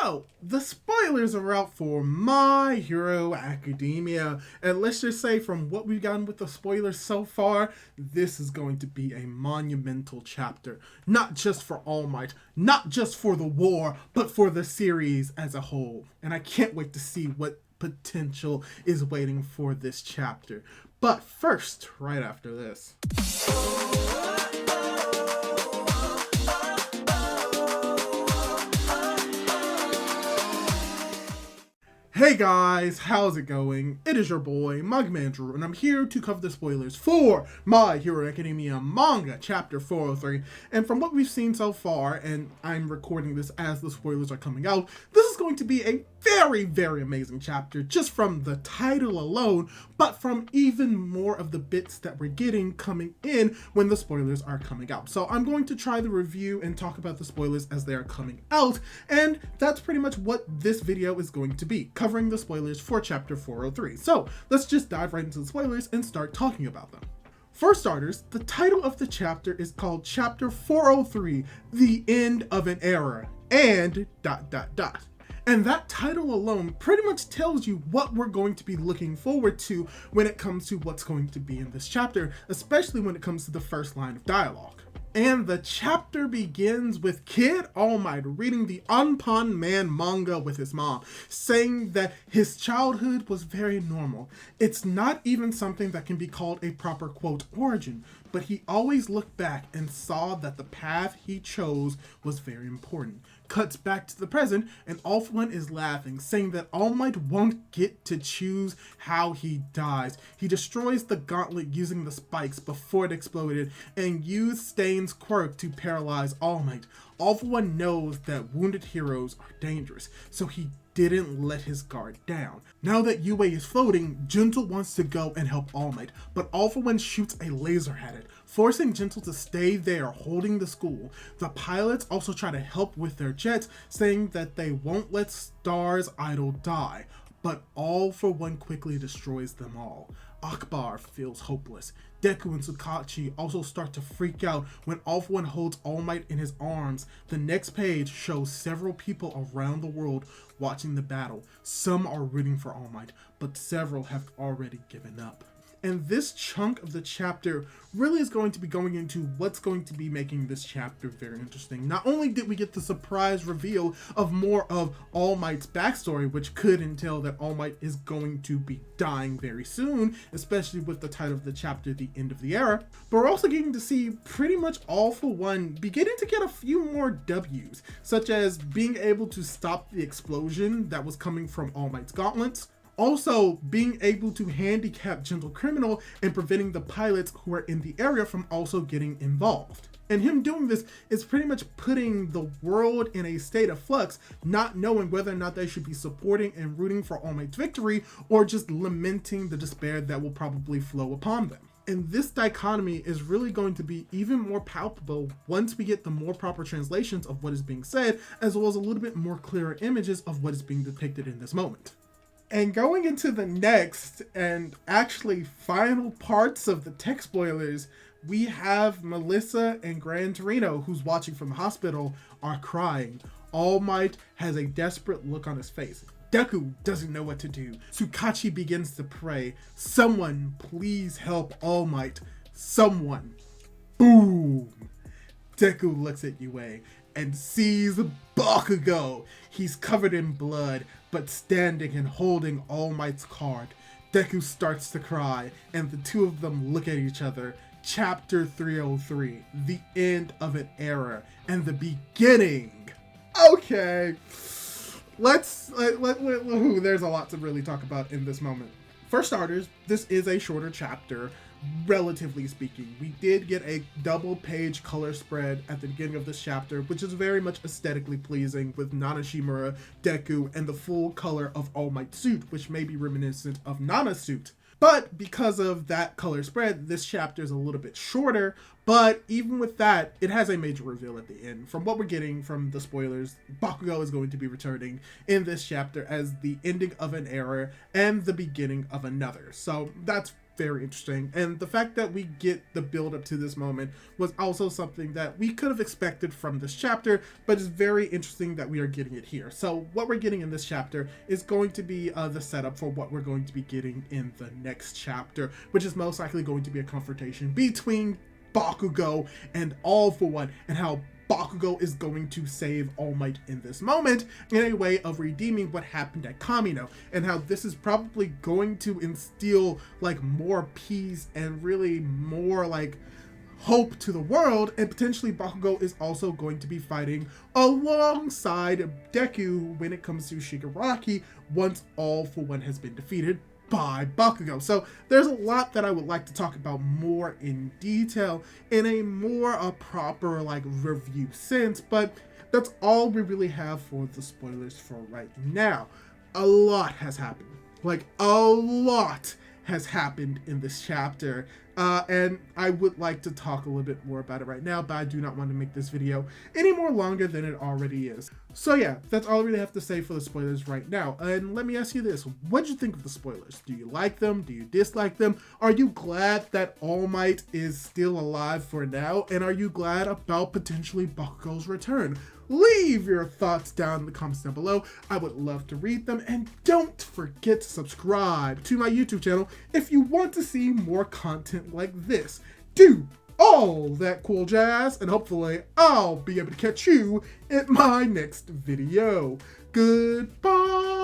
So, the spoilers are out for My Hero Academia, and let's just say from what we've gotten with the spoilers so far, this is going to be a monumental chapter. Not just for All Might, not just for the war, but for the series as a whole. And I can't wait to see what potential is waiting for this chapter. But first, right after this. Hey guys, how's it going? It is your boy, Manga Andrew, and I'm here to cover the spoilers for My Hero Academia Manga Chapter 403. And from what we've seen so far, and I'm recording this as the spoilers are coming out, this is going to be a very, very amazing chapter, just from the title alone, but from even more of the bits that we're getting coming in when the spoilers are coming out. So I'm going to try to review and talk about the spoilers as they are coming out, and that's pretty much what this video is going to be, covering the spoilers for Chapter 403. So let's just dive right into the spoilers and start talking about them. For starters, the title of the chapter is called Chapter 403, The End of an Era, and ... And that title alone pretty much tells you what we're going to be looking forward to when it comes to what's going to be in this chapter, especially when it comes to the first line of dialogue. And the chapter begins with Kid All Might reading the Unpun Man manga with his mom, saying that his childhood was very normal. It's not even something that can be called a proper quote origin, but he always looked back and saw that the path he chose was very important. Cuts back to the present, and All For One is laughing, saying that All Might won't get to choose how he dies. He destroys the gauntlet using the spikes before it exploded, and used Stain's quirk to paralyze All Might. All For One knows that wounded heroes are dangerous, so he didn't let his guard down. Now that Yue is floating, Gentle wants to go and help All Might, but All For One shoots a laser at it, forcing Gentle to stay there holding the school. The pilots also try to help with their jets, saying that they won't let Star's idol die, but All For One quickly destroys them all. Akbar feels hopeless. Deku and Tsukachi also start to freak out when All For One holds All Might in his arms. The next page shows several people around the world watching the battle. Some are rooting for All Might, but several have already given up. And this chunk of the chapter really is going to be going into what's going to be making this chapter very interesting. Not only did we get the surprise reveal of more of All Might's backstory, which could entail that All Might is going to be dying very soon, especially with the title of the chapter, The End of the Era, but we're also getting to see pretty much All For One beginning to get a few more W's, such as being able to stop the explosion that was coming from All Might's gauntlets, also being able to handicap Gentle Criminal and preventing the pilots who are in the area from also getting involved. And him doing this is pretty much putting the world in a state of flux, not knowing whether or not they should be supporting and rooting for All Might's victory or just lamenting the despair that will probably flow upon them. And this dichotomy is really going to be even more palpable once we get the more proper translations of what is being said, as well as a little bit more clearer images of what is being depicted in this moment. And going into the next and actually final parts of the tech spoilers, we have Melissa and Gran Torino, who's watching from the hospital, are crying. All Might has a desperate look on his face. Deku doesn't know what to do. Tsukachi begins to pray. Someone please help All Might. Someone. Boom. Deku looks at Yue and sees Bakugo. He's covered in blood, but standing and holding All Might's card. Deku starts to cry, and the two of them look at each other. Chapter 303, The End of an Era, and the beginning. Okay, there's a lot to really talk about in this moment. For starters, this is a shorter chapter, relatively speaking. We did get a double page color spread at the beginning of this chapter, which is very much aesthetically pleasing, with Nana Shimura, Deku, and the full color of All Might's suit, which may be reminiscent of Nana's suit. But because of that color spread, this chapter is a little bit shorter, but even with that, it has a major reveal at the end. From what we're getting from the spoilers, Bakugo is going to be returning in this chapter as the ending of an era and the beginning of another. So that's very interesting. And the fact that we get the build up to this moment was also something that we could have expected from this chapter, but it's very interesting that we are getting it here. So what we're getting in this chapter is going to be the setup for what we're going to be getting in the next chapter, which is most likely going to be a confrontation between Bakugo and All For One, and how Bakugo is going to save All Might in this moment in a way of redeeming what happened at Kamino, and how this is probably going to instill like more peace and really more like hope to the world, and potentially Bakugo is also going to be fighting alongside Deku when it comes to Shigaraki once All For One has been defeated by Bakugo. So there's a lot that I would like to talk about more in detail in a more proper like review sense, but that's all we really have for the spoilers for right now. A lot has happened. Like a lot has happened in this chapter, and I would like to talk a little bit more about it right now, but I do not want to make this video any more longer than it already is. So yeah, that's all I really have to say for the spoilers right now. And let me ask you this, what did you think of the spoilers? Do you like them? Do you dislike them? Are you glad that All Might is still alive for now? And are you glad about potentially Bakugo's return? Leave your thoughts down in the comments down below. I would love to read them, and don't forget to subscribe to my YouTube channel if you want to see more content like this. Do all that cool jazz, and hopefully I'll be able to catch you in my next video. Goodbye!